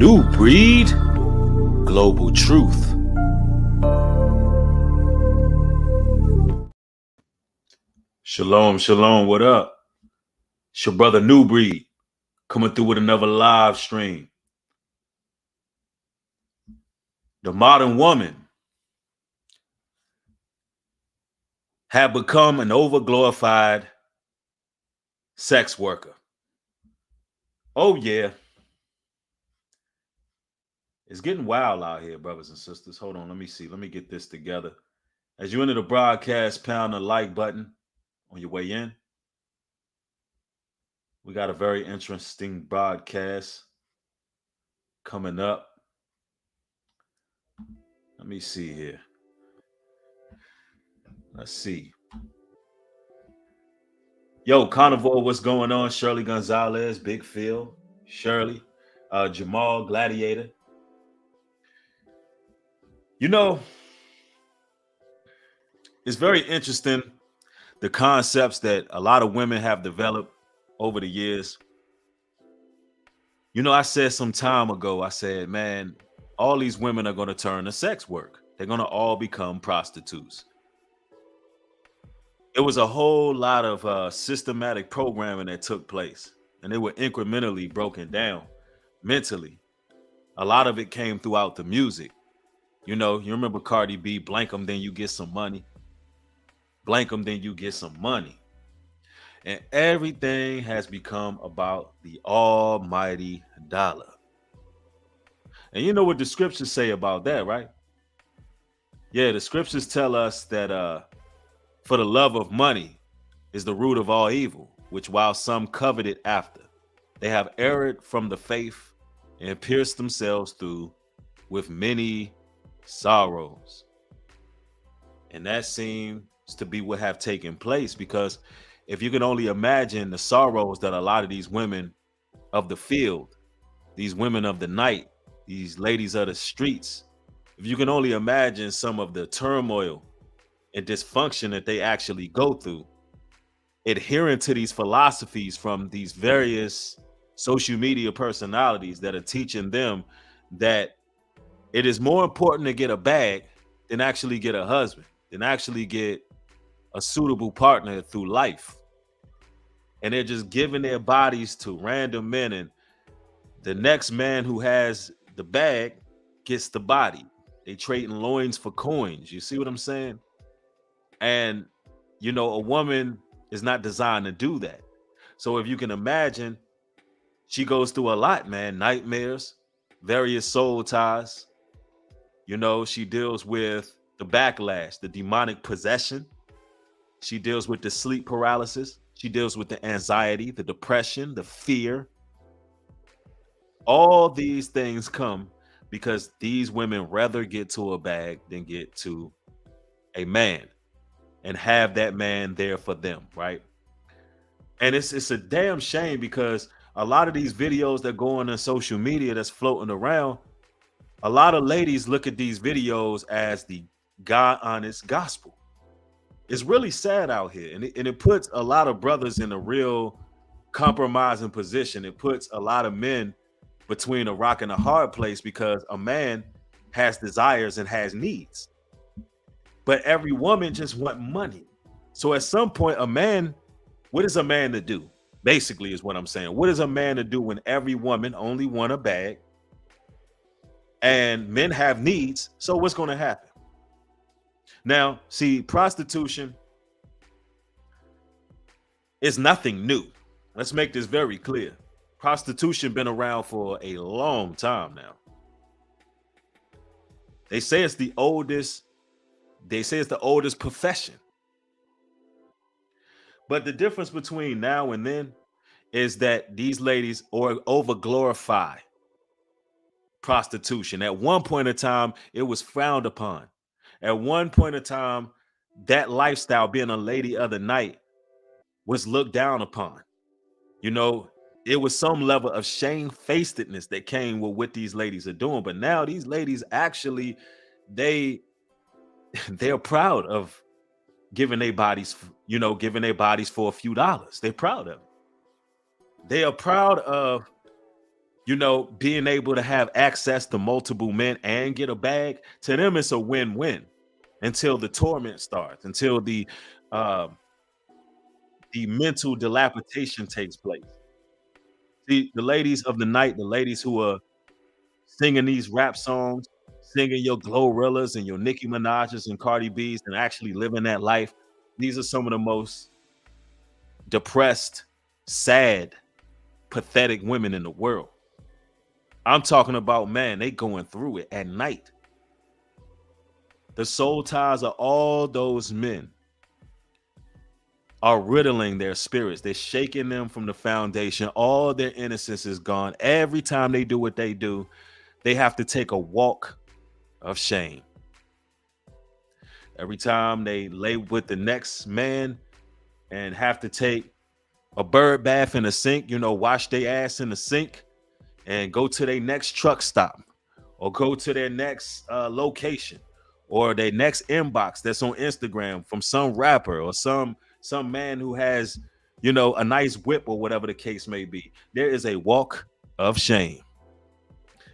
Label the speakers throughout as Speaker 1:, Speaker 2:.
Speaker 1: New breed, global truth. Shalom, shalom, what up? It's your brother New Breed coming through with another live stream. The modern woman had become an overglorified sex worker. Oh, yeah. It's getting wild out here, brothers and sisters. Hold on, let me see. Let me get this together. As you enter the broadcast, pound the like button on your way in. We got a very interesting broadcast coming up. Let me see here. Let's see. Yo, Carnivore, what's going on? Shirley Gonzalez, Big Phil, Shirley, Jamal, Gladiator. You know, it's very interesting the concepts that a lot of women have developed over the years. You know, I said some time ago, I said, man, all these women are going to turn to sex work. They're going to all become prostitutes. It was a whole lot of systematic programming that took place, and they were incrementally broken down mentally. A lot of it came throughout the music. You know, you remember Cardi B, blank them, then you get some money. Blank them, then you get some money. And everything has become about the almighty dollar. And you know what the scriptures say about that, right? Yeah, the scriptures tell us that for the love of money is the root of all evil, which while some coveted after, they have erred from the faith and pierced themselves through with many sorrows. And that seems to be what have taken place, because if you can only imagine the sorrows that a lot of these women of the field, these women of the night, these ladies of the streets, if you can only imagine some of the turmoil and dysfunction that they actually go through, adhering to these philosophies from these various social media personalities that are teaching them that it is more important to get a bag than actually get a husband, than actually get a suitable partner through life. And they're just giving their bodies to random men, and the next man who has the bag gets the body. They trading loins for coins. You see what I'm saying? And, you know, a woman is not designed to do that. So if you can imagine, she goes through a lot, man. Nightmares, various soul ties. You know, she deals with the backlash, the demonic possession. She deals with the sleep paralysis. She deals with the anxiety, the depression, the fear. All these things come because these women rather get to a bag than get to a man and have that man there for them, right? And it's a damn shame, because a lot of these videos that go on social media that's floating around, a lot of ladies look at these videos as the God honest gospel. It's really sad out here, and it puts a lot of brothers in a real compromising position. It puts a lot of men between a rock and a hard place, because a man has desires and has needs, but every woman just want money. So at some point, a man, what is a man to do? Basically is what I'm saying. What is a man to do when every woman only want a bag and men have needs? So what's going to happen? Now, see, prostitution is nothing new. Let's make this very clear. Prostitution been around for a long time now. They say it's the oldest. They say it's the oldest profession. But the difference between now and then is that these ladies over glorify prostitution. At one point in time, it was frowned upon. At one point in time, that lifestyle, being a lady of the night, was looked down upon. You know, it was some level of shamefacedness that came with what these ladies are doing. But now these ladies actually, they're proud of giving their bodies, you know, giving their bodies for a few dollars. They're proud of it. They are proud of Being able to have access to multiple men and get a bag, to them it's a win-win until the torment starts, until the mental dilapidation takes place. See, the ladies of the night, the ladies who are singing these rap songs, singing your Glorillas and your Nicki Minaj's and Cardi B's and actually living that life, these are some of the most depressed, sad, pathetic women in the world. I'm talking about, man, they going through it at night. The soul ties of all those men are riddling their spirits. They're shaking them from the foundation. All their innocence is gone. Every time they do what they do, they have to take a walk of shame. Every time they lay with the next man and have to take a bird bath in the sink, wash their ass in the sink and go to their next truck stop or go to their next location or their next inbox that's on Instagram from some rapper or some man who has, a nice whip or whatever the case may be. There is a walk of shame.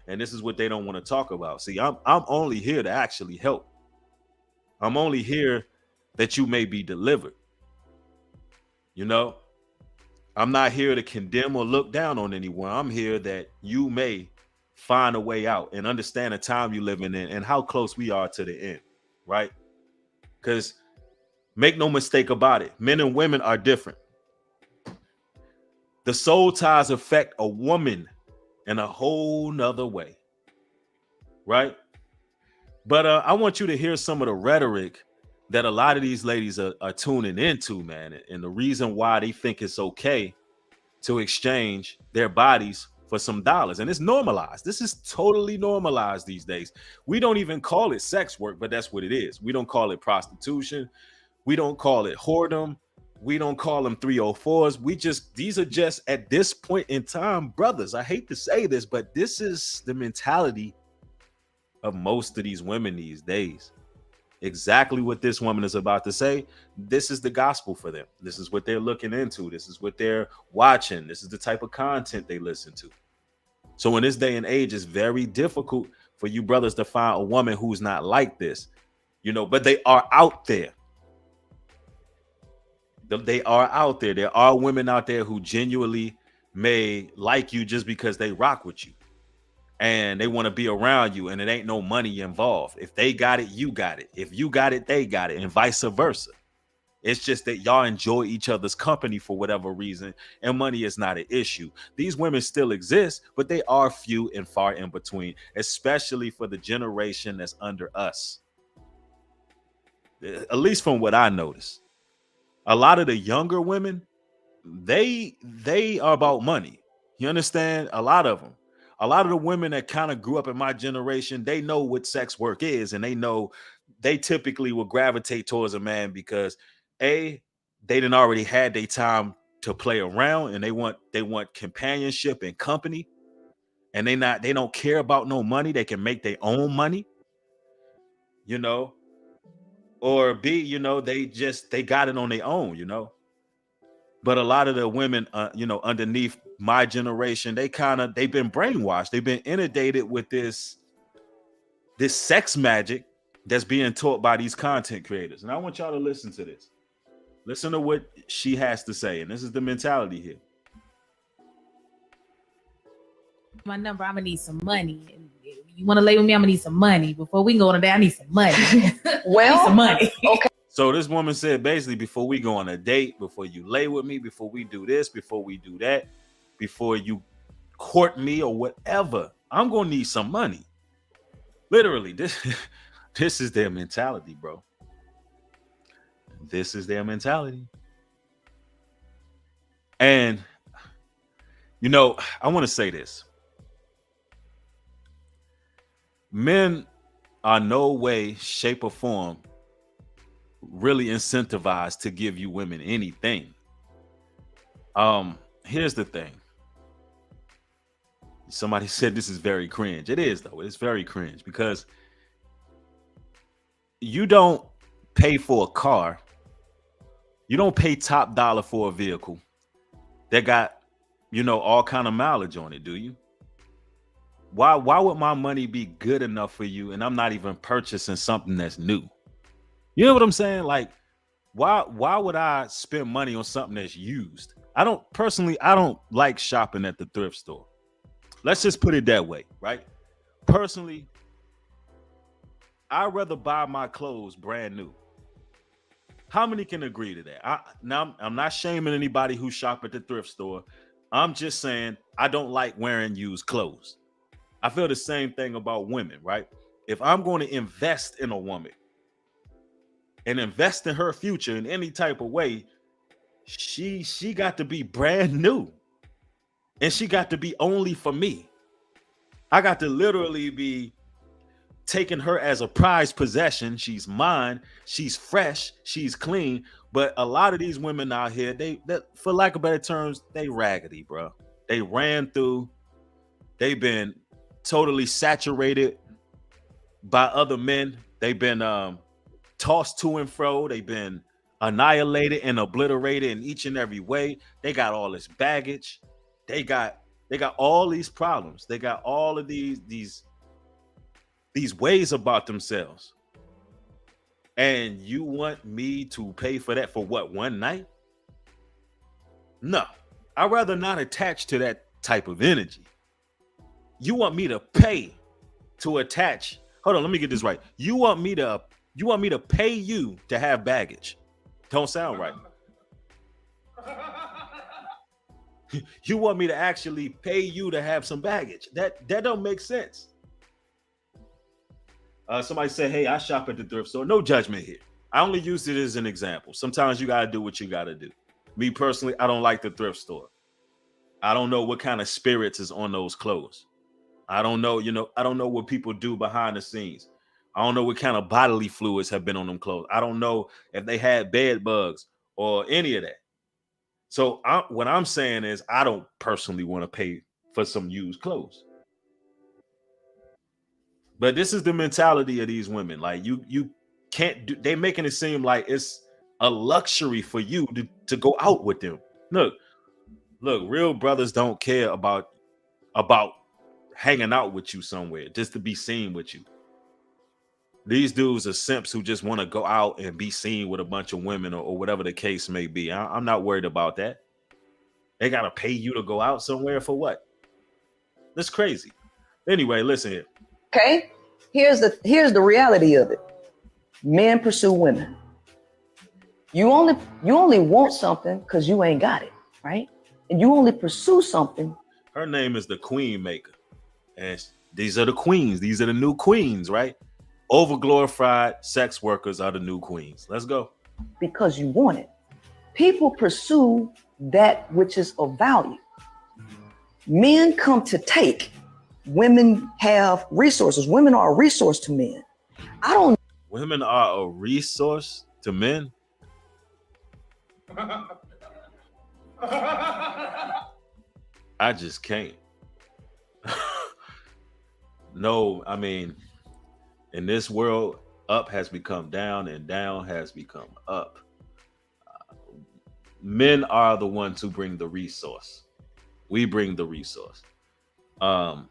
Speaker 1: And this is what they don't want to talk about. See, I'm only here to actually help. I'm only here that you may be delivered. I'm not here to condemn or look down on anyone. I'm here that you may find a way out and understand the time you're living in and how close we are to the end, right? Because make no mistake about it, men and women are different. The soul ties affect a woman in a whole nother way, right? But I want you to hear some of the rhetoric that a lot of these ladies are tuning into, man, and the reason why they think it's okay to exchange their bodies for some dollars. And it's normalized. This is totally normalized these days. We don't even call it sex work, but that's what it is. We don't call it prostitution. We don't call it whoredom. We don't call them 304s. These are just at this point in time, brothers. I hate to say this, but this is the mentality of most of these women these days. Exactly what this woman is about to say. This is the gospel for them. This is what they're looking into. This is what they're watching. This is the type of content they listen to. So in this day and age, it's very difficult for you brothers to find a woman who's not like this, but they are out there. They are out there. There are women out there who genuinely may like you just because they rock with you and they want to be around you, and it ain't no money involved. If they got it, you got it. If you got it, they got it, and vice versa. It's just that y'all enjoy each other's company for whatever reason, and money is not an issue. These women still exist, but they are few and far in between, especially for the generation that's under us. At least from what I noticed. A lot of the younger women, they are about money. You understand? A lot of the women that kind of grew up in my generation, they know what sex work is, and they know they typically will gravitate towards a man because they didn't already had their time to play around, and they want companionship and company, and they don't care about no money. They can make their own money, or B, they got it on their own. But a lot of the women, underneath my generation, they've been brainwashed. They've been inundated with this sex magic that's being taught by these content creators. And I want y'all to listen to this. Listen to what she has to say. And this is the mentality here.
Speaker 2: My number, I'm gonna need some money. You want to lay with me? I'm gonna need some money. Before we go on a date, I need some money.
Speaker 3: Well,
Speaker 2: some money.
Speaker 3: Okay.
Speaker 1: So this woman said basically, before we go on a date, before you lay with me, before we do this, before we do that, before you court me or whatever, I'm gonna need some money. Literally, this is their mentality, bro. This is their mentality. And I want to say this. Men are no way, shape, or form really incentivized to give you women anything. Here's the thing. Somebody said this is very cringe. It is, though. It's very cringe because you don't pay for a car. You don't pay top dollar for a vehicle that got, all kind of mileage on it, do you? Why would my money be good enough for you and I'm not even purchasing something that's new? You know what I'm saying? Like, why would I spend money on something that's used? I don't like shopping at the thrift store. Let's just put it that way, right? Personally, I'd rather buy my clothes brand new. How many can agree to that? I'm not shaming anybody who shop at the thrift store. I'm just saying I don't like wearing used clothes. I feel the same thing about women, right? If I'm going to invest in a woman and invest in her future in any type of way, she got to be brand new. And she got to be only for me. I got to literally be taking her as a prized possession. She's mine. She's fresh. She's clean. But a lot of these women out here, for lack of better terms, they raggedy, bro. They ran through. They've been totally saturated by other men. They've been tossed to and fro. They've been annihilated and obliterated in each and every way. They got all this baggage. They got all these problems. They got all of these ways about themselves. And you want me to pay for that for what, one night? No. I'd rather not attach to that type of energy. You want me to pay to attach. Hold on, let me get this right. You want me to pay you to have baggage. Don't sound right. You want me to actually pay you to have some baggage. That don't make sense. Somebody said, hey, I shop at the thrift store. No judgment here. I only use it as an example. Sometimes you got to do what you got to do. Me personally, I don't like the thrift store. I don't know what kind of spirits is on those clothes. I don't know, I don't know what people do behind the scenes. I don't know what kind of bodily fluids have been on them clothes. I don't know if they had bed bugs or any of that. So what I'm saying is I don't personally want to pay for some used clothes. But this is the mentality of these women. Like you can't do, they making it seem like it's a luxury for you to go out with them. Look, real brothers don't care about hanging out with you somewhere just to be seen with you. These dudes are simps who just want to go out and be seen with a bunch of women or whatever the case may be. I'm not worried about that. They got to pay you to go out somewhere for what? That's crazy. Anyway, listen here.
Speaker 3: Okay, here's the reality of it. Men pursue women. You only want something because you ain't got it, right? And you only pursue something.
Speaker 1: Her name is the Queen Maker, and these are the queens. These are the new queens, right? Overglorified sex workers are the new queens. Let's go.
Speaker 3: Because you want it. People pursue that which is of value. Men come to take. Women have resources. Women are a resource to men.
Speaker 1: Women are a resource to men. I just can't. No, I mean, in this world, up has become down and down has become up. Men are the ones who bring the resource. We bring the resource. And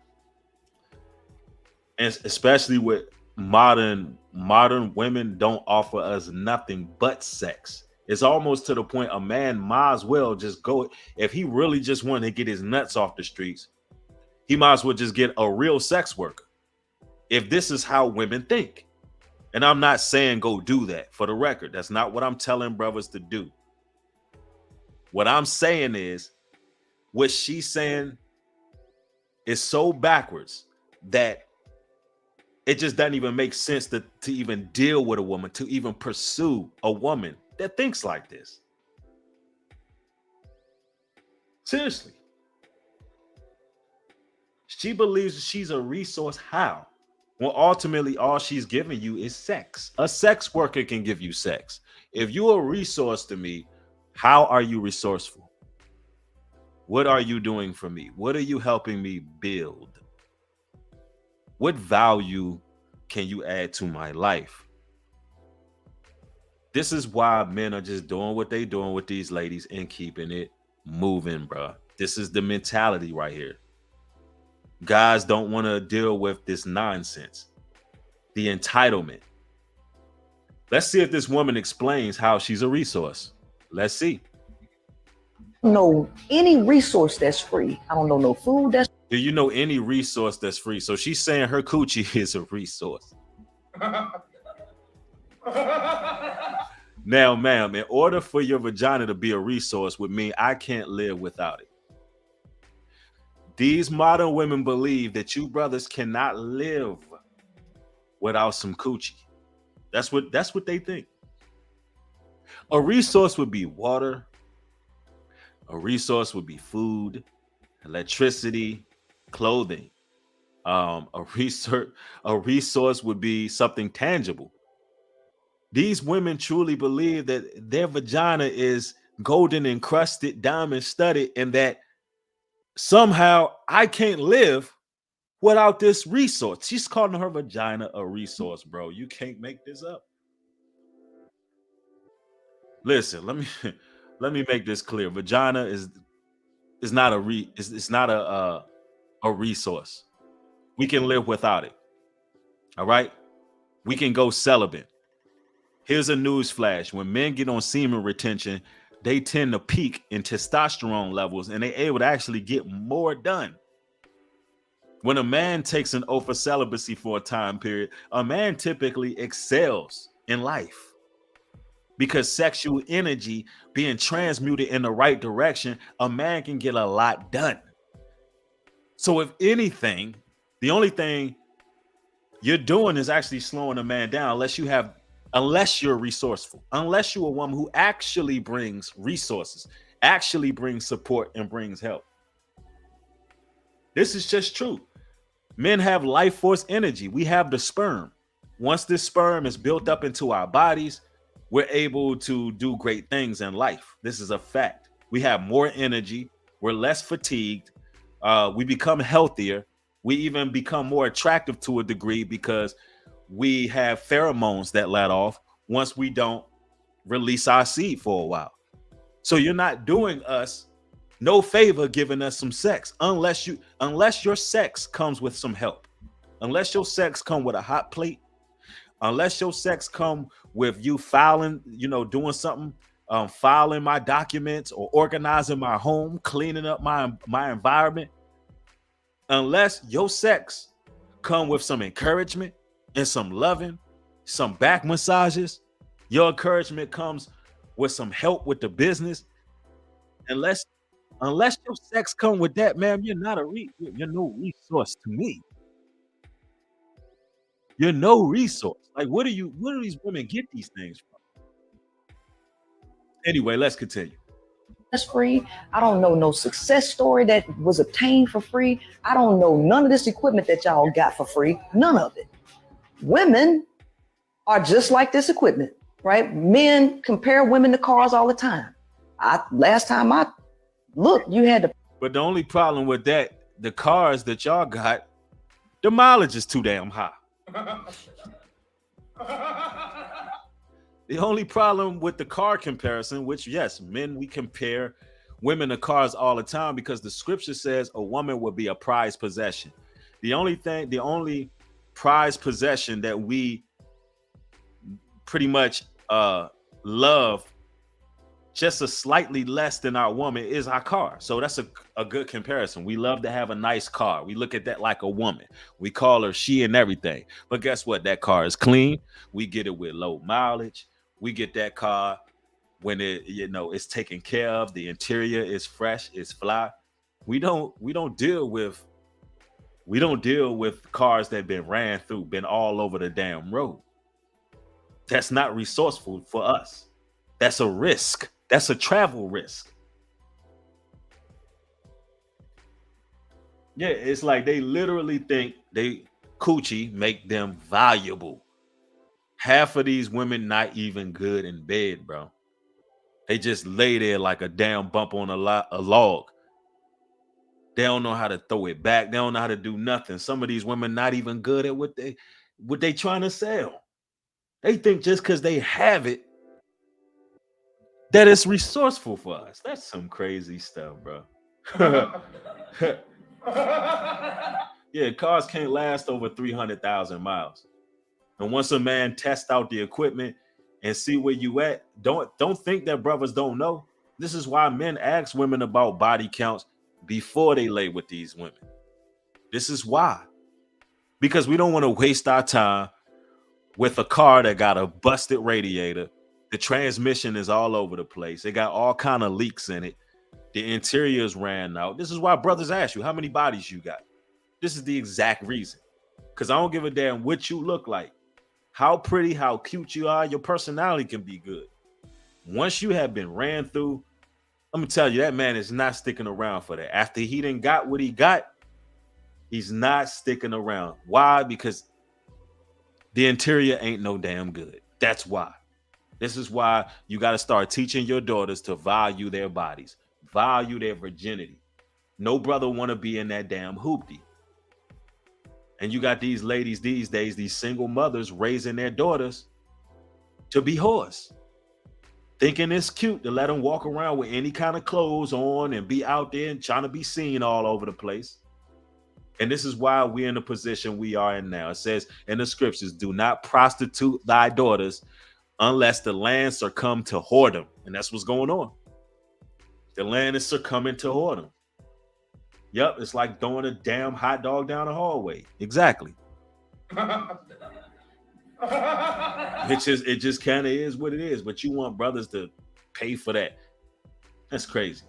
Speaker 1: especially with modern women don't offer us nothing but sex. It's almost to the point a man might as well just go, if he really just wanted to get his nuts off the streets, he might as well just get a real sex worker. If this is how women think. And I'm not saying go do that, for the record. That's not what I'm telling brothers to do. What I'm saying is, what she's saying is so backwards that it just doesn't even make sense to even deal with a woman, to even pursue a woman that thinks like this. Seriously. She believes she's a resource. How? Well, ultimately, all she's giving you is sex. A sex worker can give you sex. If you're a resource to me, how are you resourceful? What are you doing for me? What are you helping me build? What value can you add to my life? This is why men are just doing what they doing with these ladies and keeping it moving, bro. This is the mentality right here. Guys don't want to deal with this nonsense, the entitlement. Let's see if this woman explains how she's a resource. Let's see.
Speaker 3: know any resource that's free. I don't know no food that's
Speaker 1: Do you know any resource that's free? So she's saying her coochie is a resource. Now, ma'am, in order for your vagina to be a resource would mean I can't live without it. These modern women believe that you brothers cannot live without some coochie. That's what they think. A resource would be water. A resource would be food, electricity, clothing. A resource would be something tangible. These women truly believe that their vagina is golden encrusted, diamond studded, and that somehow I can't live without this resource. She's calling her vagina a resource, bro. You can't make this up. Listen, let me make this clear. Vagina is not it's not a resource. We can live without it. All right? We can go celibate. Here's a news flash. When men get on semen retention, they tend to peak in testosterone levels and they're able to actually get more done. When a man takes an oath of celibacy for a time period, a man typically excels in life because sexual energy being transmuted in the right direction, a man can get a lot done. So if anything, the only thing you're doing is actually slowing a man down unless you're resourceful, unless you're a woman who actually brings resources, actually brings support and brings help. This is just true. Men have life force energy. We have the sperm. Once this sperm is built up into our bodies, we're able to do great things in life. This is a fact. We have more energy. We're less fatigued. We become healthier. We even become more attractive to a degree because we have pheromones that let off once we don't release our seed for a while. So you're not doing us no favor giving us some sex unless your sex comes with some help. Unless your sex come with a hot plate, unless your sex come with you filing, doing something, filing my documents or organizing my home, cleaning up my environment. Unless your sex come with some encouragement and some loving, some back massages, your encouragement comes with some help with the business. Unless your sex come with that, ma'am, you're no resource to me. You're no resource. Like, where do these women get these things from? Anyway, let's continue.
Speaker 3: that's free. I don't know no success story that was obtained for free. I don't know none of this equipment that y'all got for free. None of it. Women are just like this equipment, right? Men compare women to cars all the time. Last time I looked, you had to.
Speaker 1: But the only problem with that, the cars that y'all got, the mileage is too damn high. The only problem with the car comparison, which yes, men, we compare women to cars all the time because the scripture says a woman will be a prized possession. The only prized possession that we pretty much love just a slightly less than our woman is our car. So that's a good comparison. We love to have a nice car. We look at that like a woman. We call her she and everything. But guess what? That car is clean. We get it with low mileage. We get that car when it's taken care of. The interior is fresh, it's fly. We don't deal with cars that been ran through, been all over the damn road. That's not resourceful for us. That's a risk. That's a travel risk. Yeah, it's like they literally think they coochie make them valuable. Half of these women not even good in bed, bro. They just lay there like a damn bump on a log. They don't know how to throw it back. They don't know how to do nothing. Some of these women not even good at what they trying to sell. They think just because they have it, that it's resourceful for us. That's some crazy stuff, bro. Yeah, cars can't last over 300,000 miles. And once a man tests out the equipment and see where you at, don't think that brothers don't know. This is why men ask women about body counts before they lay with these women. This is why. Because we don't want to waste our time with a car that got a busted radiator. The transmission is all over the place. It got all kind of leaks in it. The interiors ran out. This is why brothers ask you how many bodies you got. This is the exact reason. Because I don't give a damn what you look like. How pretty, how cute you are, your personality can be good. Once you have been ran through, let me tell you, that man is not sticking around for that. After he didn't got what he got, he's not sticking around. Why? Because the interior ain't no damn good. That's why. This is why you got to start teaching your daughters to value their bodies, value their virginity. No brother want to be in that damn hoopty. And you got these ladies these days, these single mothers raising their daughters to be whores. Thinking it's cute to let them walk around with any kind of clothes on and be out there and trying to be seen all over the place. And this is why we're in the position we are in now. It says in the scriptures, do not prostitute thy daughters unless the land succumb to whoredom. And that's what's going on. The land is succumbing to whoredom. Yep, it's like throwing a damn hot dog down the hallway. Exactly. It just kind of is what it is. But you want brothers to pay for that. That's crazy.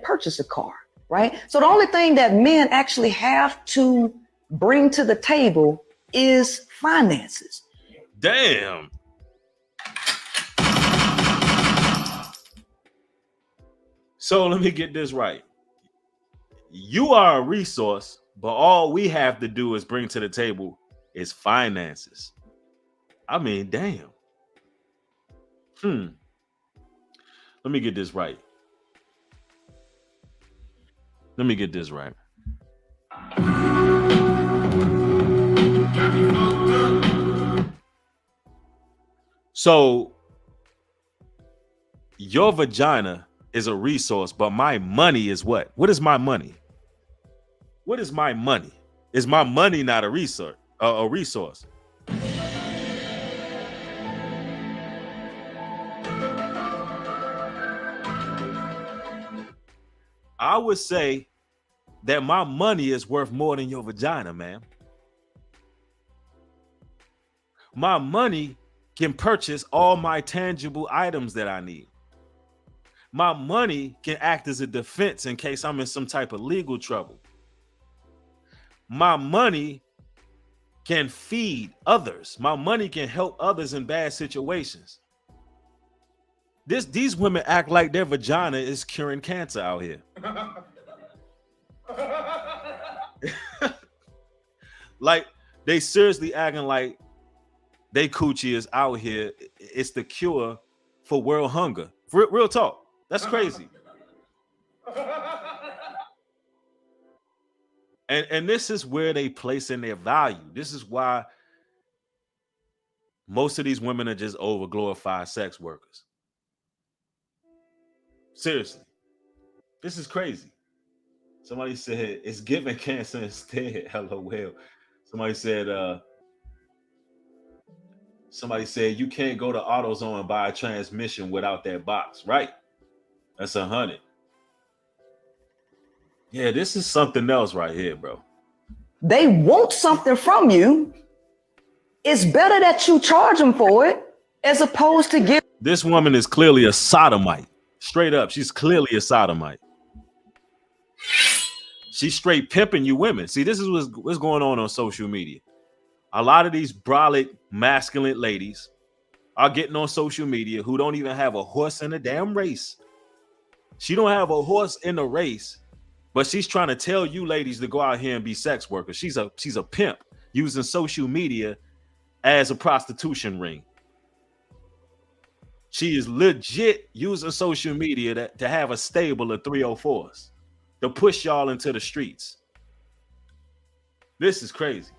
Speaker 3: Purchase a car, right? So the only thing that men actually have to bring to the table is finances.
Speaker 1: Damn. So let me get this right. You are a resource, but all we have to do is bring to the table is finances. I mean, damn. Let me get this right. So your vagina is a resource, but my money is what? What is my money? What is my money? Is my money not a resource? A resource? I would say that my money is worth more than your vagina, man. My money can purchase all my tangible items that I need. My money can act as a defense in case I'm in some type of legal trouble. My money can feed others. My money can help others in bad situations. These women act like their vagina is curing cancer out here. Like they seriously acting like they coochie is out here. It's the cure for world hunger. Real talk. That's crazy. And this is where they place in their value. This is why most of these women are just over glorified sex workers. Seriously. This is crazy. Somebody said it's giving cancer instead. LOL. Somebody said you can't go to AutoZone and buy a transmission without that box. Right. That's 100. Yeah, this is something else right here, bro.
Speaker 3: They want something from you. It's better that you charge them for it as opposed to give.
Speaker 1: This woman is clearly a sodomite. Straight up, she's clearly a sodomite. She's straight pimping you women. See, this is what's going on social media. A lot of these brolic, masculine ladies are getting on social media who don't even have a horse in a damn race. She don't have a horse in the race, but she's trying to tell you ladies to go out here and be sex workers. She's a pimp using social media as a prostitution ring. She is legit using social media to have a stable of 304s to push y'all into the streets. This is crazy.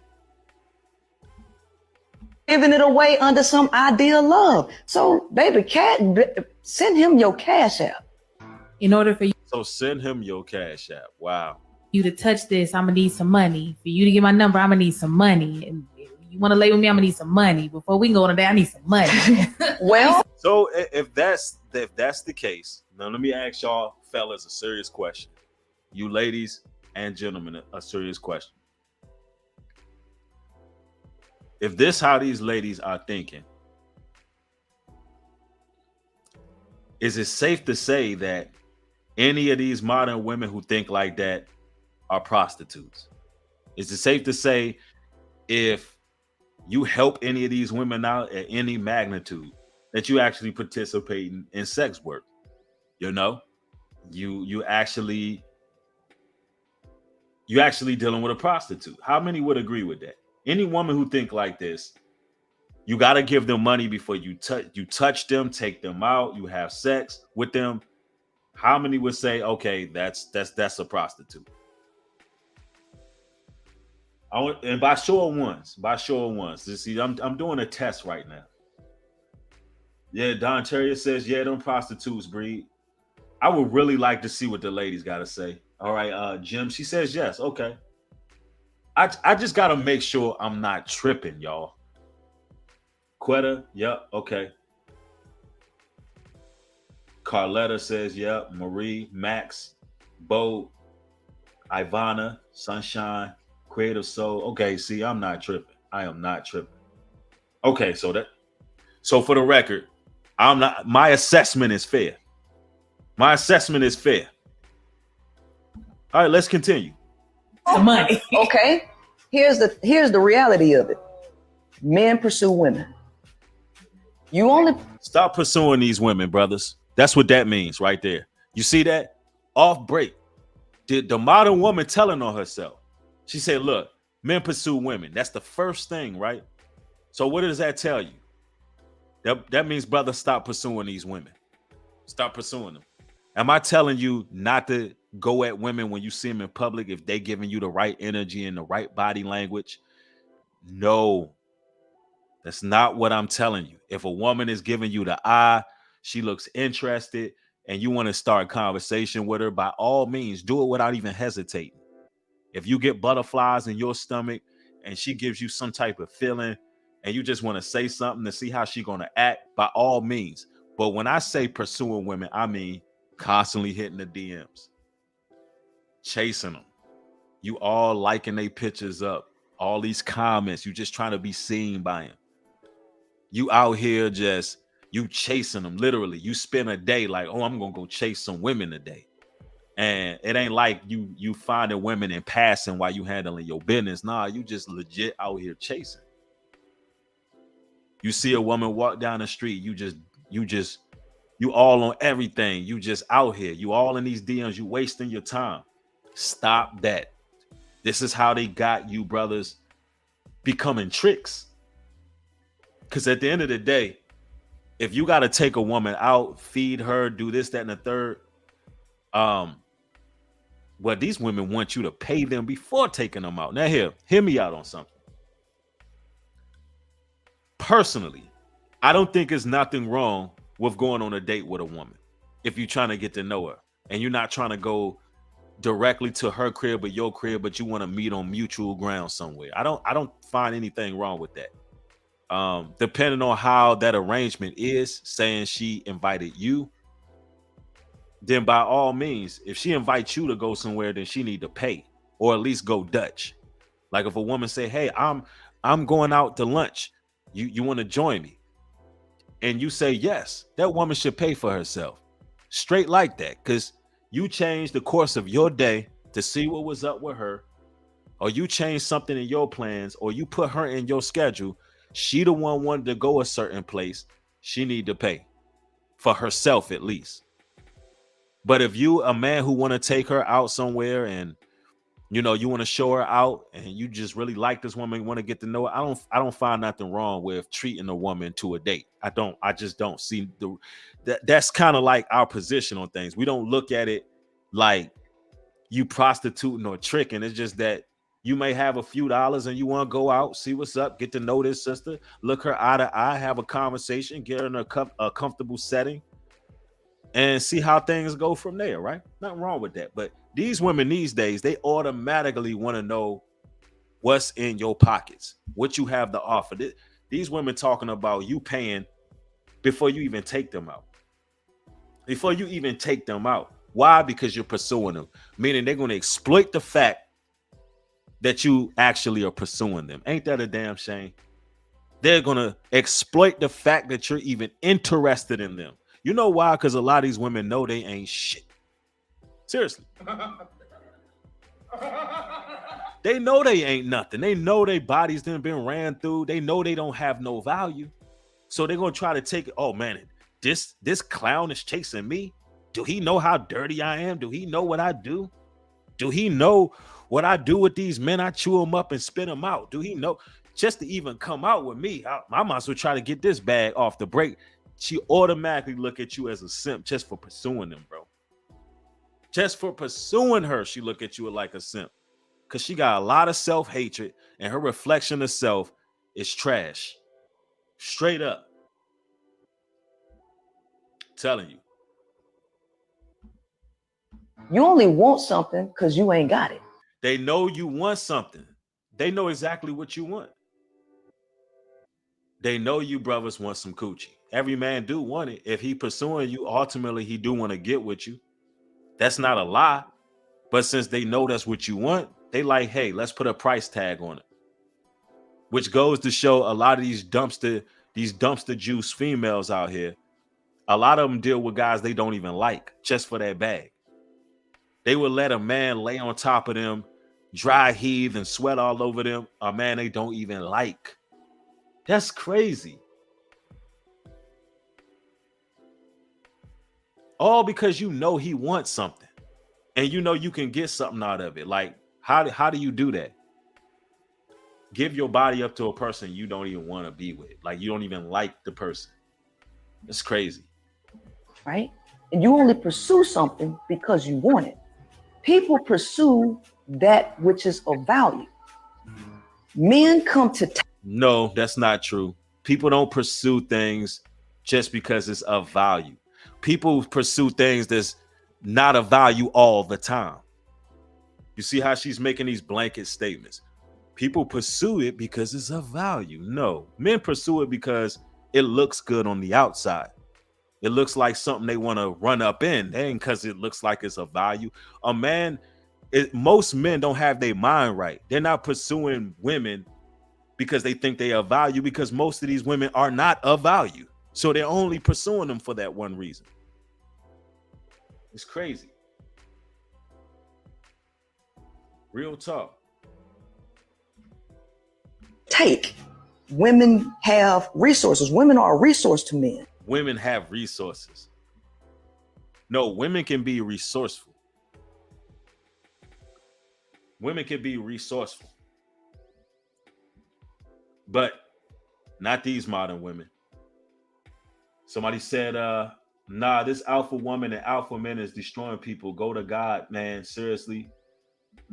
Speaker 3: Giving it away under some idea of love. So, baby cat, send him your cash app.
Speaker 2: In order for you.
Speaker 1: So send him your cash app. Wow.
Speaker 2: you to touch this, I'm gonna need some money. For you to get my number, I'm gonna need some money. And you want to lay with me, I'm gonna need some money. Before we can go on a day, I need some money.
Speaker 3: Well,
Speaker 1: So if that's the case, now let me ask y'all fellas a serious question. You ladies and gentlemen, a serious question. If this how these ladies are thinking, is it safe to say that any of these modern women who think like that are prostitutes? Is it safe to say if you help any of these women out at any magnitude that you actually participate in sex work? You know, you actually dealing with a prostitute. How many would agree with that? Any woman who think like this, you got to give them money before you touch them, take them out, you have sex with them. How many would say, okay, that's a prostitute? And by show of ones. You see, I'm doing a test right now. Yeah, Don Terrier says, yeah, them prostitutes breed. I would really like to see what the ladies got to say. All right, Jim, she says yes. Okay. I just got to make sure I'm not tripping, y'all. Quetta, yep, okay. Carletta says, yep. Marie, Max, Bo, Ivana, Sunshine, Creative Soul. Okay, see, I'm not tripping. I am not tripping. Okay, so for the record, I'm not. My assessment is fair. My assessment is fair. All right, let's continue.
Speaker 2: The money.
Speaker 3: Okay, here's the reality of it. Men pursue women. You only
Speaker 1: stop pursuing these women, brothers. That's what that means right there. You see that? Off break. Did the modern woman telling on herself? She said, look, men pursue women. That's the first thing, right? So what does that tell you? That means, brother, stop pursuing these women. Stop pursuing them. Am I telling you not to go at women when you see them in public if they giving you the right energy and the right body language? No. That's not what I'm telling you. If a woman is giving you the eye, she looks interested, and you want to start conversation with her, by all means, do it without even hesitating. If you get butterflies in your stomach and she gives you some type of feeling and you just want to say something to see how she's going to act, by all means. But when I say pursuing women, I mean constantly hitting the DMs, chasing them. You all liking their pictures up, all these comments, you just trying to be seen by them. You out here you chasing them, literally. You spend a day like, oh, I'm going to go chase some women today. And it ain't like you finding women in passing while you handling your business. Nah, you just legit out here chasing. You see a woman walk down the street, you all on everything. You just out here. You all in these DMs, you wasting your time. Stop that. This is how they got you, brothers, becoming tricks. Because at the end of the day, if you got to take a woman out, feed her, do this, that, and the third, well, these women want you to pay them before taking them out. Now, hear me out on something. Personally, I don't think there's nothing wrong with going on a date with a woman if you're trying to get to know her and you're not trying to go directly to her crib or your crib, but you want to meet on mutual ground somewhere. I don't find anything wrong with that. Depending on how that arrangement is, saying she invited you, then by all means, if she invites you to go somewhere, then she need to pay or at least go Dutch. Like if a woman say, hey, I'm going out to lunch. You want to join me? And you say yes, that woman should pay for herself. Straight like that. Because you changed the course of your day to see what was up with her, or you changed something in your plans, or you put her in your schedule. She the one wanted to go a certain place. She need to pay for herself at least. But if you a man who want to take her out somewhere and you want to show her out and you just really like this woman, want to get to know her, I don't find nothing wrong with treating a woman to a date. I just don't see that's kind of like our position on things. We don't look at it like you prostituting or tricking. It's just that you may have a few dollars and you want to go out, see what's up, get to know this sister, look her eye to eye, have a conversation, get her in a comfortable setting. and see how things go from there, right? Nothing wrong with that. But these women these days, they automatically want to know what's in your pockets, what you have to offer. These women talking about you paying before you even take them out. Before you even take them out. Why? Because you're pursuing them. Meaning they're going to exploit the fact that you actually are pursuing them. Ain't that a damn shame? They're going to exploit the fact that you're even interested in them. You know why? Because a lot of these women know they ain't shit. Seriously. They know they ain't nothing. They know their bodies done been ran through. They know they don't have no value. So they're going to try to take it. Oh, man, this clown is chasing me. Do he know how dirty I am? Do he know what I do? Do he know what I do with these men? I chew them up and spit them out. Do he know? Just to even come out with me, I might as well try to get this bag off the break. She automatically look at you as a simp just for pursuing them, bro. Just for pursuing her, she look at you like a simp. Because she got a lot of self-hatred and her reflection of self is trash. Straight up. Telling you.
Speaker 3: You only want something because you ain't got it.
Speaker 1: They know you want something. They know exactly what you want. They know you brothers want some coochie. Every man do want it. If he pursuing you, ultimately he do want to get with you. That's not a lie. But since they know that's what you want, they like, hey, let's put a price tag on it. Which goes to show a lot of these dumpster juice females out here, a lot of them deal with guys they don't even like just for that bag. They would let a man lay on top of them, dry heave and sweat all over them, a man they don't even like. That's crazy. All because you know he wants something. And you know you can get something out of it. Like, how do you do that? Give your body up to a person you don't even want to be with. Like, you don't even like the person. It's crazy.
Speaker 3: Right? And you only pursue something because you want it. People pursue that which is of value. Men come to
Speaker 1: No, that's not true. People don't pursue things just because it's of value. People pursue things that's not of value all the time. You see how she's making these blanket statements. People pursue it because it's of value. No, men pursue it because it looks good on the outside. It looks like something they want to run up in. It ain't because it looks like it's of value. A man, most men don't have their mind right. They're not pursuing women because they think they are value, because most of these women are not of value. So they're only pursuing them for that one reason. It's crazy. Real talk.
Speaker 3: take. Women have resources. Women are a resource to men.
Speaker 1: Women have resources. No, women can be resourceful. Women can be resourceful. But not these modern women. Somebody said, nah, this alpha woman and alpha men is destroying people. Go to God, man. Seriously.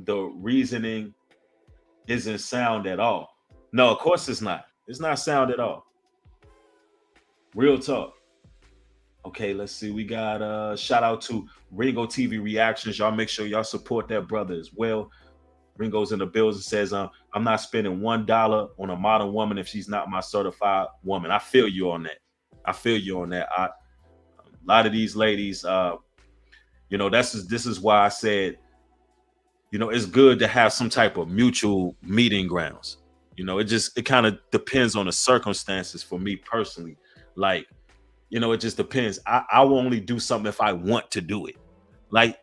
Speaker 1: The reasoning isn't sound at all. No, of course it's not. It's not sound at all. Real talk. Okay, let's see. We got shout out to Ringo TV Reactions. Y'all make sure y'all support that brother as well. Ringo's in the building and says, I'm not spending $1 on a modern woman if she's not my certified woman. I feel you on that. I feel you on that. A lot of these ladies, this is why I said, it's good to have some type of mutual meeting grounds. It kind of depends on the circumstances for me personally. Like, it just depends. I will only do something if I want to do it. Like,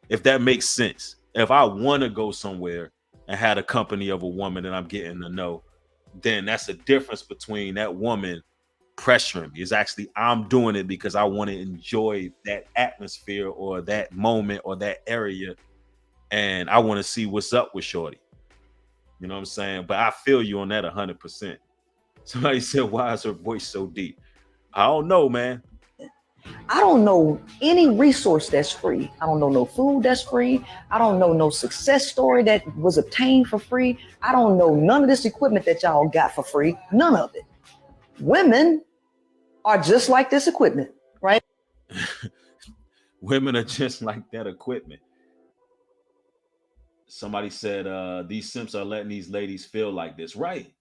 Speaker 1: if that makes sense. If I want to go somewhere and have the company of a woman that I'm getting to know, then that's a difference between that woman pressuring me. It's actually, I'm doing it because I want to enjoy that atmosphere or that moment or that area. And I want to see what's up with shorty. You know what I'm saying? But I feel you on that 100%. Somebody said, why is her voice so deep? I don't know, man.
Speaker 3: I don't know any resource that's free. I don't know no food that's free. I don't know no success story that was obtained for free. I don't know none of this equipment that y'all got for free. None of it. Women are just like this equipment, right?
Speaker 1: Women are just like that equipment. Somebody said these simps are letting these ladies feel like this. Right.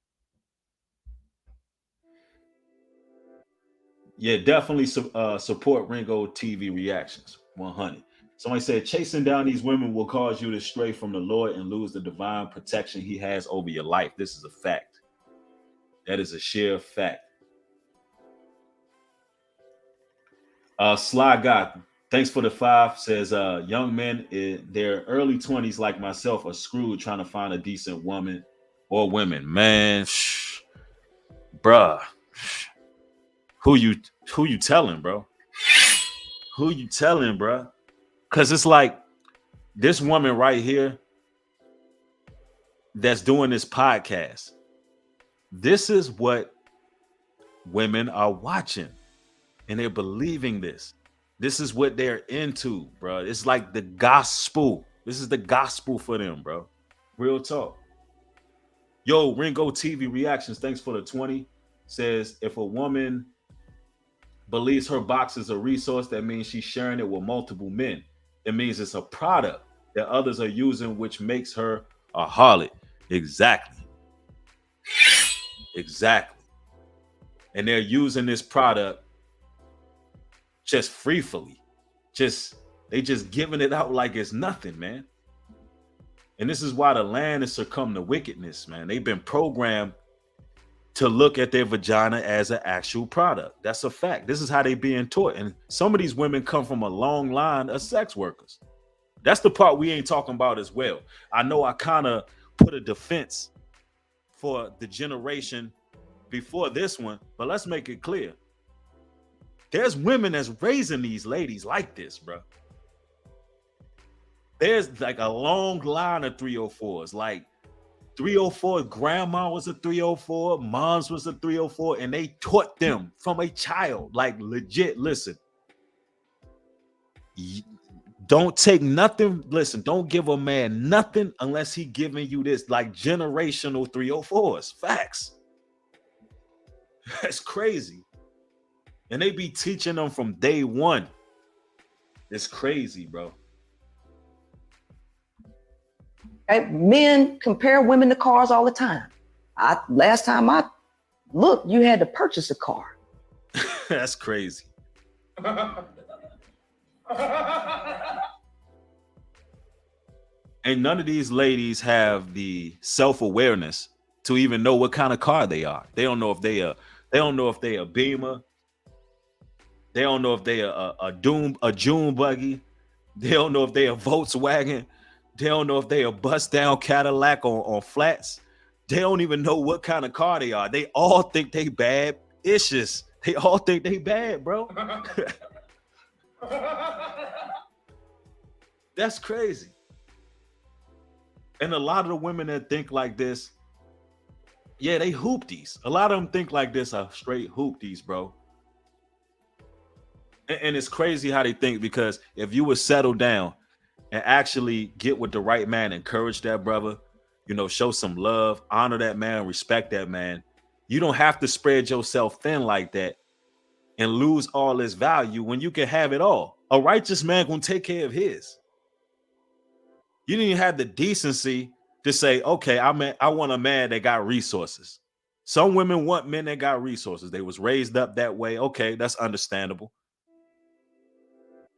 Speaker 1: Yeah, definitely support Ringo TV reactions. 100. Somebody said chasing down these women will cause you to stray from the Lord and lose the divine protection he has over your life. This is a fact. That is a sheer fact. Sly God, thanks for the 5. Says young men in their early 20s like myself are screwed trying to find a decent woman or women. Man, bruh. Who you telling, bro? Who you telling, bro? Cause it's like this woman right here that's doing this podcast. This is what women are watching, and they're believing this. This is what they're into, bro. It's like the gospel. This is the gospel for them, bro. Real talk. Yo, Ringo TV reactions. Thanks for the 20. Says if a woman believes her box is a resource, that means she's sharing it with multiple men. It means it's a product that others are using, which makes her a harlot. Exactly. Exactly. And they're using this product just freely. They just giving it out like it's nothing, man. And this is why the land has succumbed to wickedness, man. They've been programmed to look at their vagina as an actual product. That's a fact. This is how they being taught. And some of these women come from a long line of sex workers. That's the part we ain't talking about as well. I know I kind of put a defense for the generation before this one, but let's make it clear. There's women that's raising these ladies like this, bro. There's like a long line of 304s. Like 304, grandma was a 304, moms was a 304, and they taught them from a child. Like legit, listen. Don't take nothing. Listen, don't give a man nothing unless he giving you this like generational 304s. Facts. That's crazy. And they be teaching them from day one. It's crazy, bro.
Speaker 3: Men compare women to cars all the time. Last time I looked, you had to purchase a car.
Speaker 1: That's crazy. And none of these ladies have the self-awareness to even know what kind of car they are. They don't know if they a Beamer. They don't know if they a June buggy. They don't know if they a Volkswagen. They don't know if they a bust down Cadillac on flats. They don't even know what kind of car they are. They all think they bad issues. They all think they bad, bro. That's crazy. And a lot of the women that think like this, yeah, they hoopties. A lot of them think like this are straight hoopties, bro. And it's crazy how they think, because if you would settle down and actually get with the right man, encourage that brother, show some love, honor that man, respect that man, you don't have to spread yourself thin like that and lose all this value when you can have it all. A righteous man gonna take care of his. You didn't even have the decency to say, okay, I want a man that got resources. Some women want men that got resources. They was raised up that way. Okay, that's understandable.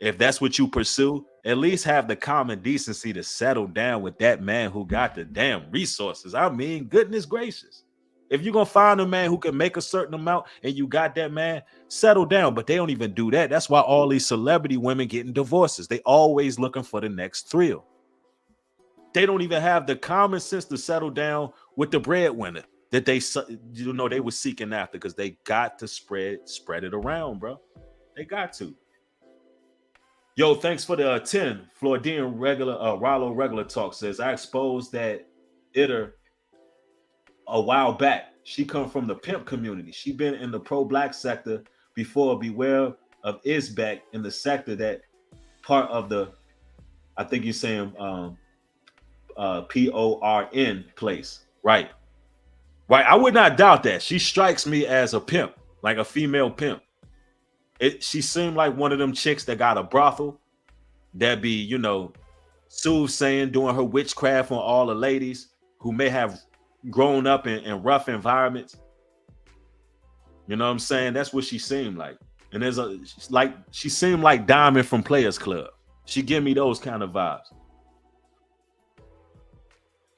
Speaker 1: If that's what you pursue, at least have the common decency to settle down with that man who got the damn resources. I mean, goodness gracious. If you're going to find a man who can make a certain amount and you got that man, settle down. But they don't even do that. That's why all these celebrity women getting divorces. They always looking for the next thrill. They don't even have the common sense to settle down with the breadwinner that they were seeking after, because they got to spread it around, bro. They got to. Yo, thanks for the 10. Floridian Rollo regular talk says, I exposed that itter a while back. She come from the pimp community. She been in the pro-black sector before. Beware of Isbeck in the sector, that part of the, I think you're saying PORN place. Right. I would not doubt that. She strikes me as a pimp, like a female pimp. She seemed like one of them chicks that got a brothel that be, you know, soothsaying, doing her witchcraft on all the ladies who may have grown up in rough environments. You know what I'm saying? That's what she seemed like. And she seemed like Diamond from Players Club. She give me those kind of vibes.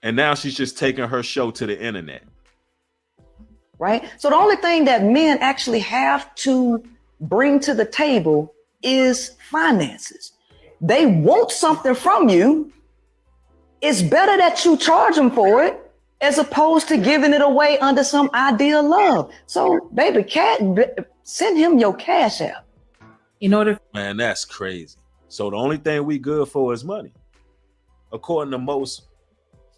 Speaker 1: And now she's just taking her show to the internet.
Speaker 3: Right? So the only thing that men actually have to bring to the table is finances. They want something from you. It's better that you charge them for it as opposed to giving it away under some idea of love. So, baby, send him your cash app.
Speaker 2: In order,
Speaker 1: man, that's crazy. So the only thing we good for is money, according to most,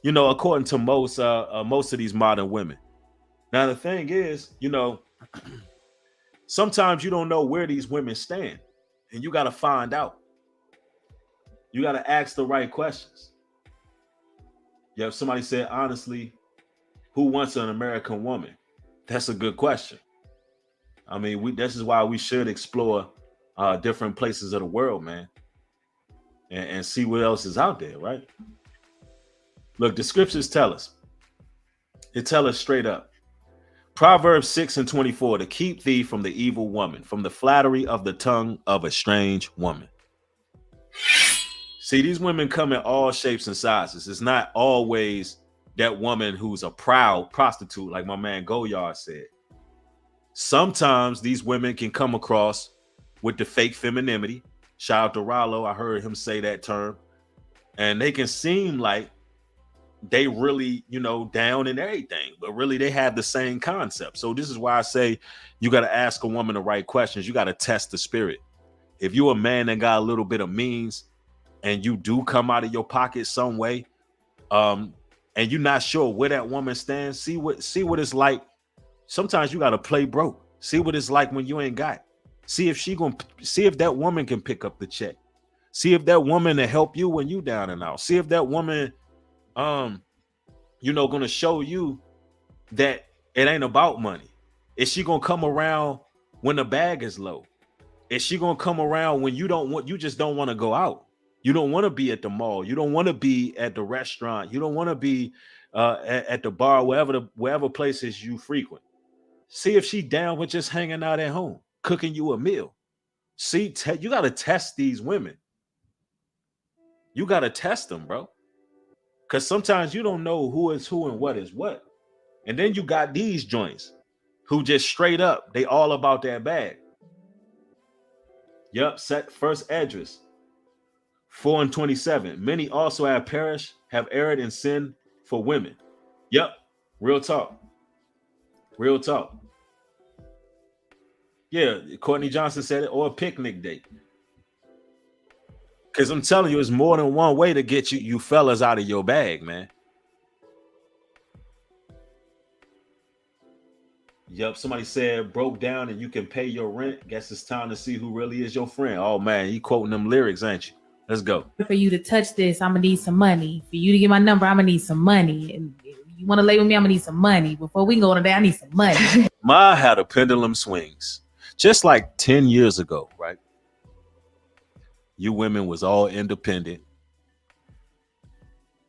Speaker 1: most of these modern women. Now the thing is, sometimes you don't know where these women stand, and you got to find out. You got to ask the right questions. Yeah, if somebody said, honestly, who wants an American woman? That's a good question. I mean, this is why we should explore different places of the world, man, and see what else is out there, right? Look, the scriptures tell us. It tell us straight up. Proverbs 6:24, to keep thee from the evil woman, from the flattery of the tongue of a strange woman. See, these women come in all shapes and sizes. It's not always that woman who's a proud prostitute, like my man Goyard said. Sometimes these women can come across with the fake femininity. Shout out to Rollo. I heard him say that term. And they can seem like they really, down in everything, but really they have the same concept. So this is why I say you got to ask a woman the right questions. You got to test the spirit. If you're a man that got a little bit of means, and you do come out of your pocket some way, and you're not sure where that woman stands, see what it's like. Sometimes you got to play broke. See what it's like when you ain't got. See if that woman can pick up the check. See if that woman will help you when you down and out. See if that woman, gonna show you that it ain't about money. Is she gonna come around when the bag is low? Is she gonna come around when you just don't want to go out? You don't want to be at the mall. You don't want to be at the restaurant. You don't want to be at the bar, wherever places you frequent. See if she down with just hanging out at home, cooking you a meal. See, you got to test these women. You got to test them, bro. Because sometimes you don't know who is who and what is what. And then you got these joints who just straight up, they all about that bag. Yup, set first address. 4:27. Many also have perished, have erred in sin for women. Yep. Real talk. Real talk. Yeah, Courtney Johnson said it, or a picnic date. Because I'm telling you, it's more than one way to get you fellas out of your bag, man. Yep, somebody said broke down and you can pay your rent. Guess it's time to see who really is your friend. Oh man, you quoting them lyrics, ain't you? Let's go.
Speaker 2: for you to touch this, I'm gonna need some money. For you to get my number, I'm gonna need some money. And if you want to lay with me, I'm gonna need some money. Before we can go today, I need some money.
Speaker 1: Ma had a pendulum swings just like 10 years ago, right? You women was all independent.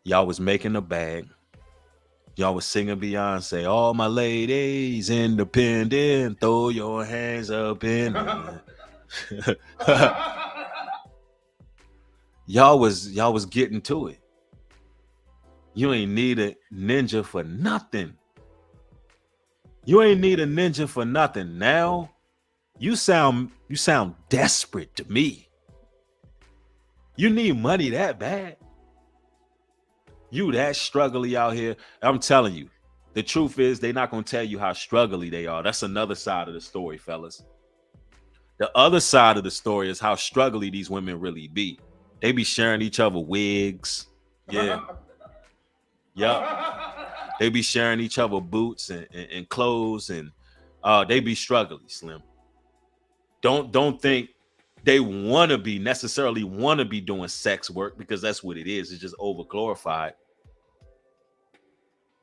Speaker 1: Y'all was making a bag. Y'all was singing Beyonce. All my ladies independent. Throw your hands up in the Y'all was getting to it. You ain't need a ninja for nothing. You ain't need a ninja for nothing. Now you sound desperate to me. You need money that bad. You that struggly out here. I'm telling you, the truth is they're not gonna tell you how struggly they are. That's another side of the story, fellas. The other side of the story is how struggly these women really be. They be sharing each other wigs. Yeah. Yep. They be sharing each other boots and clothes, and they be struggling, Slim. Don't think they necessarily want to be doing sex work, because that's what it is. It's just over glorified.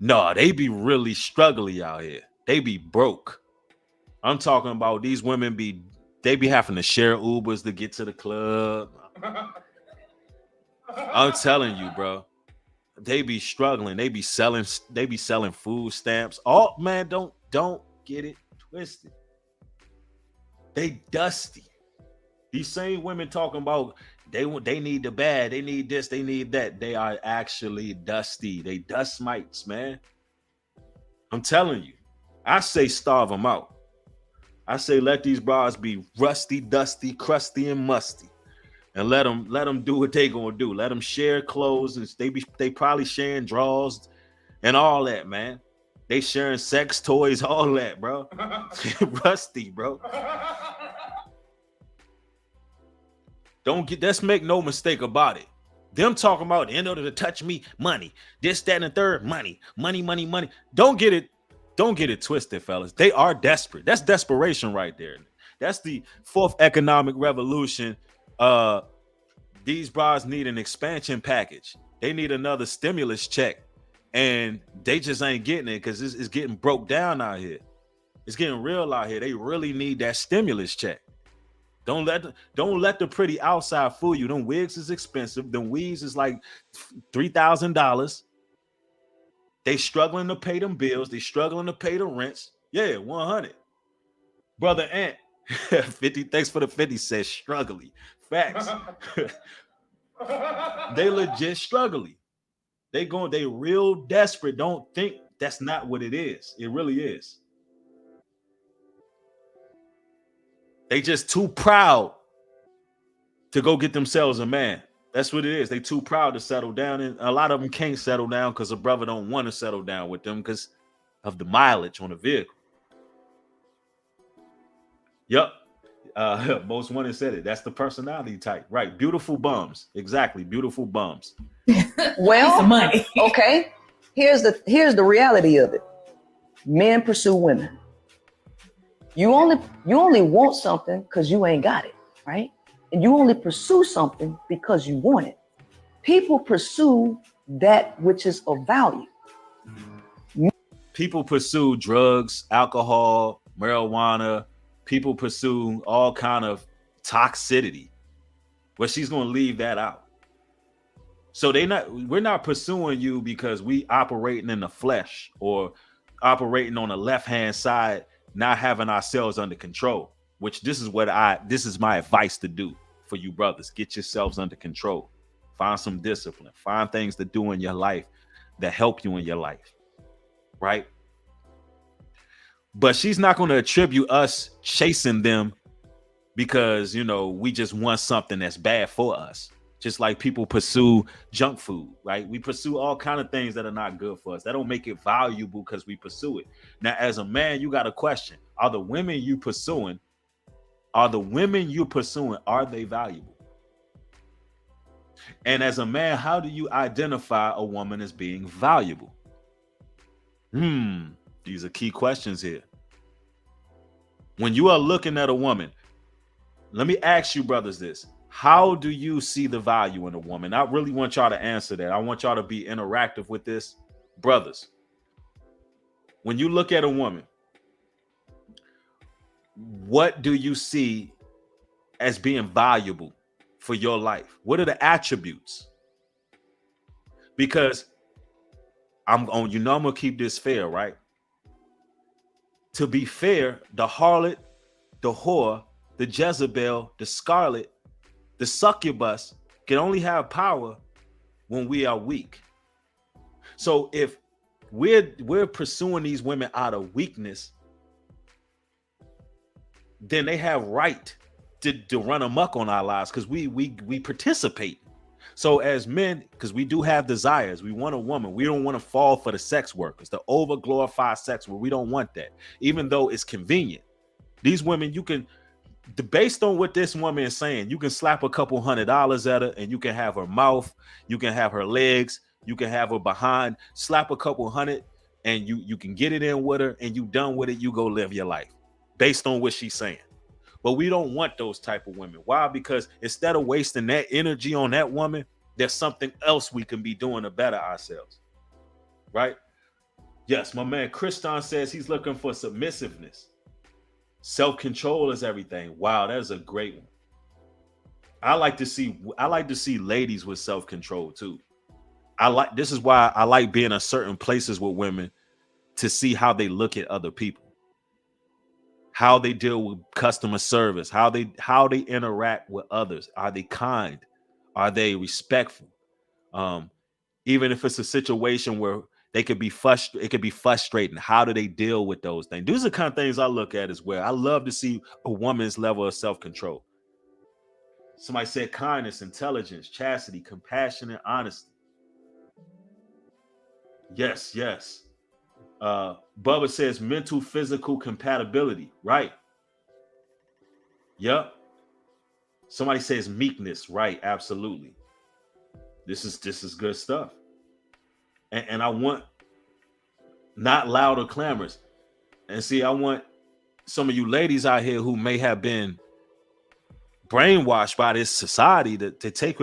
Speaker 1: No, they be really struggling out here. They be broke. I'm talking about these women they be having to share Ubers to get to the club. I'm telling you, bro. They be struggling. They be selling food stamps. Oh man, don't get it twisted. They dusty. These same women talking about they need the bad, they need this, they need that. They are actually dusty. They dust mites, man. I'm telling you. I say starve them out. I say let these bras be rusty, dusty, crusty, and musty, and let them do what they gonna do. Let them share clothes, and they probably sharing drawers and all that, man. They sharing sex toys, all that, bro. Rusty, bro. Let's make no mistake about it. Them talking about in order to touch me, money, this, that, and the third, money. Don't get it twisted, fellas. They are desperate. That's desperation right there. That's the fourth economic revolution. These bras need an expansion package. They need another stimulus check, and they just ain't getting it because it's getting broke down out here. It's getting real out here. They really need that stimulus check. Don't let the pretty outside fool you. Them wigs is expensive. Them weaves is like $3,000. They struggling to pay them bills. They struggling to pay the rents. Yeah, 100. Brother Ant, 50. Thanks for the 50. Says struggling. Facts. They legit struggling. They real desperate. Don't think that's not what it is. It really is. They just too proud to go get themselves a man. That's what it is. They too proud to settle down, and a lot of them can't settle down because a brother don't want to settle down with them because of the mileage on the vehicle. Yep. Most wanted said it. That's the personality type, right? Beautiful bums, exactly. Beautiful bums.
Speaker 3: Well,
Speaker 2: some money.
Speaker 3: Okay. Here's the reality of it. Men pursue women. You only want something because you ain't got it, right? And you only pursue something because you want it. People pursue that which is of value.
Speaker 1: People pursue drugs, alcohol, marijuana. People pursue all kind of toxicity. But she's going to leave that out. So we're not pursuing you because we operating in the flesh or operating on the left-hand side, not having ourselves under control, which this is my advice to do for you brothers. Get yourselves under control. Find some discipline. Find things to do in your life that help you in your life. Right? But she's not going to attribute us chasing them because, we just want something that's bad for us. Just like people pursue junk food, right? We pursue all kind of things that are not good for us. That don't make it valuable because we pursue it. Now, as a man, you got a question. Are the women you pursuing, are they valuable? And as a man, how do you identify a woman as being valuable? These are key questions here. When you are looking at a woman, let me ask you brothers this. How do you see the value in a woman? I really want y'all to answer that. I want y'all to be interactive with this. Brothers, when you look at a woman, what do you see as being valuable for your life? What are the attributes? Because I'm gonna keep this fair, right? To be fair, the harlot, the whore, the Jezebel, the scarlet, the succubus can only have power when we are weak. So if we're pursuing these women out of weakness, then they have right to run amok on our lives because we participate. So as men, because we do have desires, we want a woman. We don't want to fall for the sex workers, the over glorified sex worker. We don't want that, even though it's convenient. These women, based on what this woman is saying, you can slap a couple $100 at her and you can have her mouth, you can have her legs, you can have her behind, slap a couple hundred and you can get it in with her and you done with it, you go live your life based on what she's saying. But we don't want those type of women. Why? Because instead of wasting that energy on that woman, there's something else we can be doing to better ourselves. Right? Yes, my man Kriston says he's looking for submissiveness. Self-control is everything. Wow, that is a great one. I like to see ladies with self-control too. This is why I like being in certain places with women to see how they look at other people, how they deal with customer service, how they interact with others. Are they kind? Are they respectful? Um, Even if it's a situation where they could be frustrated, it could be frustrating. How do they deal with those things? These are the kind of things I look at as well. I love to see a woman's level of self-control. Somebody said kindness, intelligence, chastity, compassion, and honesty. Yes, yes. Bubba says mental, physical compatibility. Right. Yep. Somebody says meekness. Right. Absolutely. This is good stuff. And I want not loud or clamorous. And see, I want some of you ladies out here who may have been brainwashed by this society to take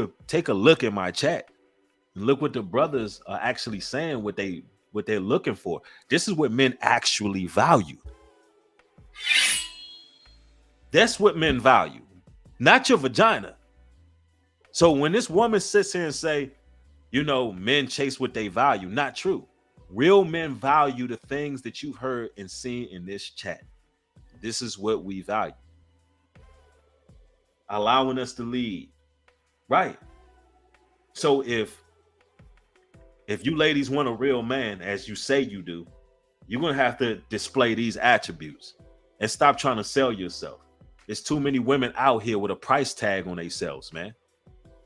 Speaker 1: a look at my chat and look what the brothers are actually saying, what they're looking for. This is what men actually value. That's what men value, not your vagina. So when this woman sits here and say, men chase what they value, not true. Real men value the things that you've heard and seen in this chat. This is what we value. Allowing us to lead. Right. So if you ladies want a real man, as you say you do, you're going to have to display these attributes and stop trying to sell yourself. There's too many women out here with a price tag on themselves, man.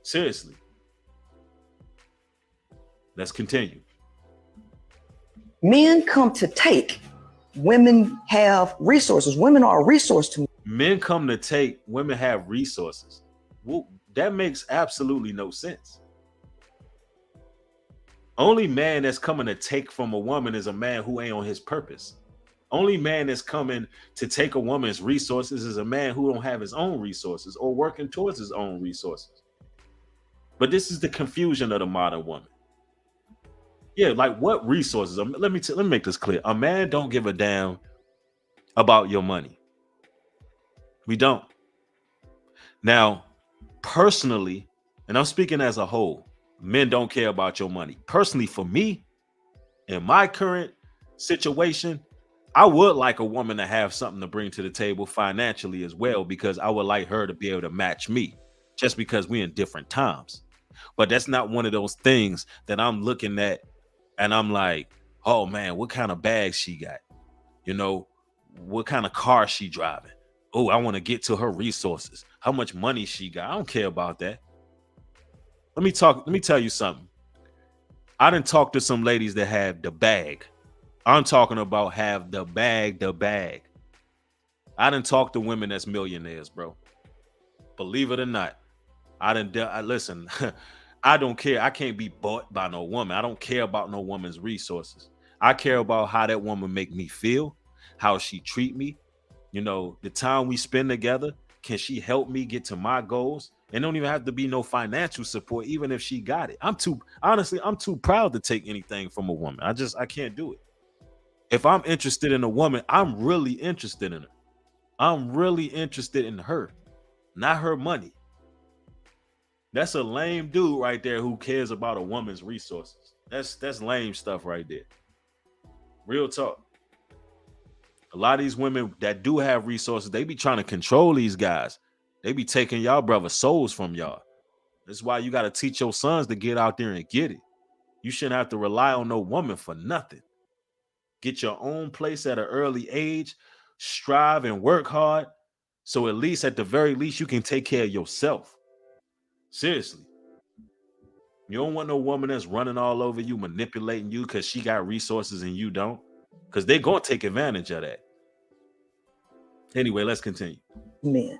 Speaker 1: Seriously. Let's continue.
Speaker 3: Men come to take. Women have resources. Women are a resource to me.
Speaker 1: Men come to take. Women have resources. Well, that makes absolutely no sense. Only man that's coming to take from a woman is a man who ain't on his purpose. Only man that's coming to take a woman's resources is a man who don't have his own resources or working towards his own resources. But this is the confusion of the modern woman. Yeah, like what resources? Let me make this clear. A man don't give a damn about your money. We don't. Now, personally, and I'm speaking as a whole, men don't care about your money. Personally, for me, in my current situation, I would like a woman to have something to bring to the table financially as well, because I would like her to be able to match me, just because we're in different times. But that's not one of those things that I'm looking at and I'm like, oh man, what kind of bag she got? What kind of car she driving? Oh, I want to get to her resources. How much money she got? I don't care about that. Let me tell you something. I done talked to some ladies that have the bag. I'm talking about have the bag. I done talked to women that's millionaires, bro. Believe it or not. Listen, I don't care. I can't be bought by no woman. I don't care about no woman's resources. I care about how that woman make me feel, how she treat me. The time we spend together. Can she help me get to my goals? And don't even have to be no financial support, even if she got it. I'm too proud to take anything from a woman. I can't do it. If I'm interested in a woman, I'm really interested in her. I'm really interested in her, not her money. That's a lame dude right there who cares about a woman's resources. That's lame stuff right there. Real talk. A lot of these women that do have resources, they be trying to control these guys. They be taking y'all brother's souls from y'all. That's why you got to teach your sons to get out there and get it. You shouldn't have to rely on no woman for nothing. Get your own place at an early age. Strive and work hard. So at least, at the very least, you can take care of yourself. Seriously. You don't want no woman that's running all over you, manipulating you because she got resources and you don't. Because they're going to take advantage of that. Anyway, let's continue.
Speaker 3: Men.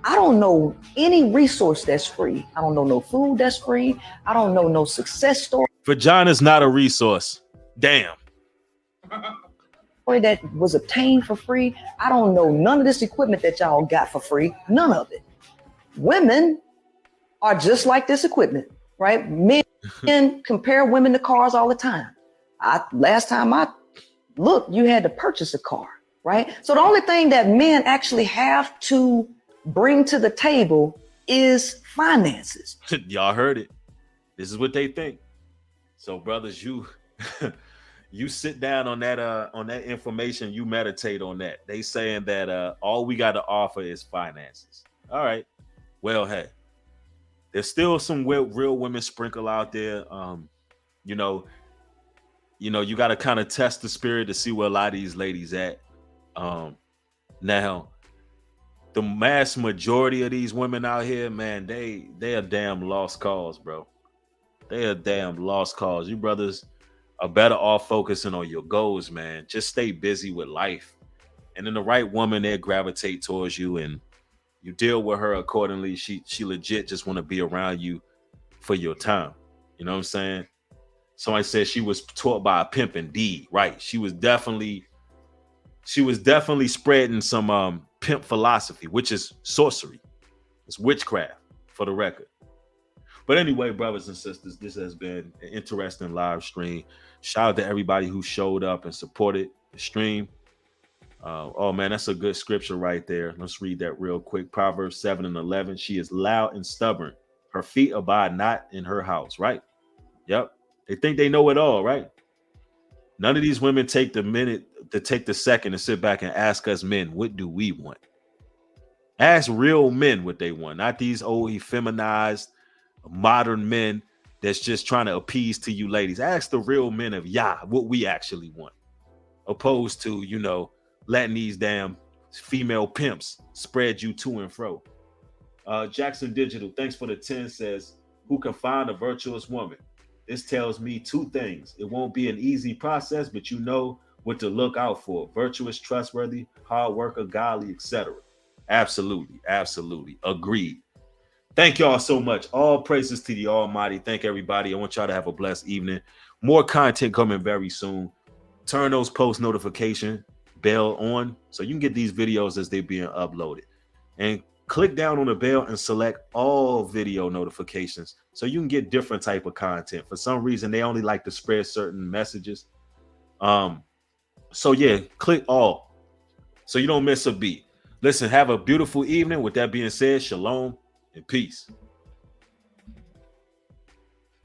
Speaker 3: I don't know any resource that's free. I don't know no food that's free. I don't know no success story.
Speaker 1: Vagina's not a resource. Damn.
Speaker 3: That was obtained for free. I don't know none of this equipment that y'all got for free. None of it. Women are just like this equipment, right? Men compare women to cars all the time. Last time I looked, you had to purchase a car, right? So the only thing that men actually have to bring to the table is finances.
Speaker 1: Y'all heard it. This is what they think. So, brothers, you you sit down on that information, you meditate on that. They saying that all we got to offer is finances. All right. Well, hey, there's still some real women sprinkle out there. You know, you got to kind of test the spirit to see where a lot of these ladies at. Now, the mass majority of these women out here, man, they are damn lost cause, bro. They are damn lost cause. You brothers are better off focusing on your goals, man. Just stay busy with life. And then the right woman, they gravitate towards you and you deal with her accordingly. She legit just want to be around you for your time. You know what I'm saying? Somebody said she was taught by a pimp indeed. Right. She was definitely spreading some pimp philosophy, which is sorcery. It's witchcraft, for the record. But anyway, brothers and sisters, this has been an interesting live stream. Shout out to everybody who showed up and supported the stream. Oh man, that's a good scripture right there. Let's read that real quick. Proverbs 7:11. She is loud and stubborn. Her feet abide not in her house, right? Yep. They think they know it all, right? None of these women take the minute to take the second to sit back and ask us men, what do we want? Ask real men what they want, not these old effeminized modern men that's just trying to appease to you ladies. Ask the real men of Yah what we actually want, opposed to, letting these damn female pimps spread you to and fro. Jackson Digital, thanks for the 10, says, who can find a virtuous woman? This tells me two things. It won't be an easy process, but you know what to look out for. Virtuous, trustworthy, hard worker, godly, etc. Absolutely. Absolutely. Agreed. Thank y'all so much. All praises to the Almighty. Thank everybody. I want y'all to have a blessed evening. More content coming very soon. Turn those post notification bell on so you can get these videos as they're being uploaded. And click down on the bell and select all video notifications so you can get different type of content. For some reason, they only like to spread certain messages. So yeah, click all so you don't miss a beat. Listen, have a beautiful evening. With that being said, shalom and peace.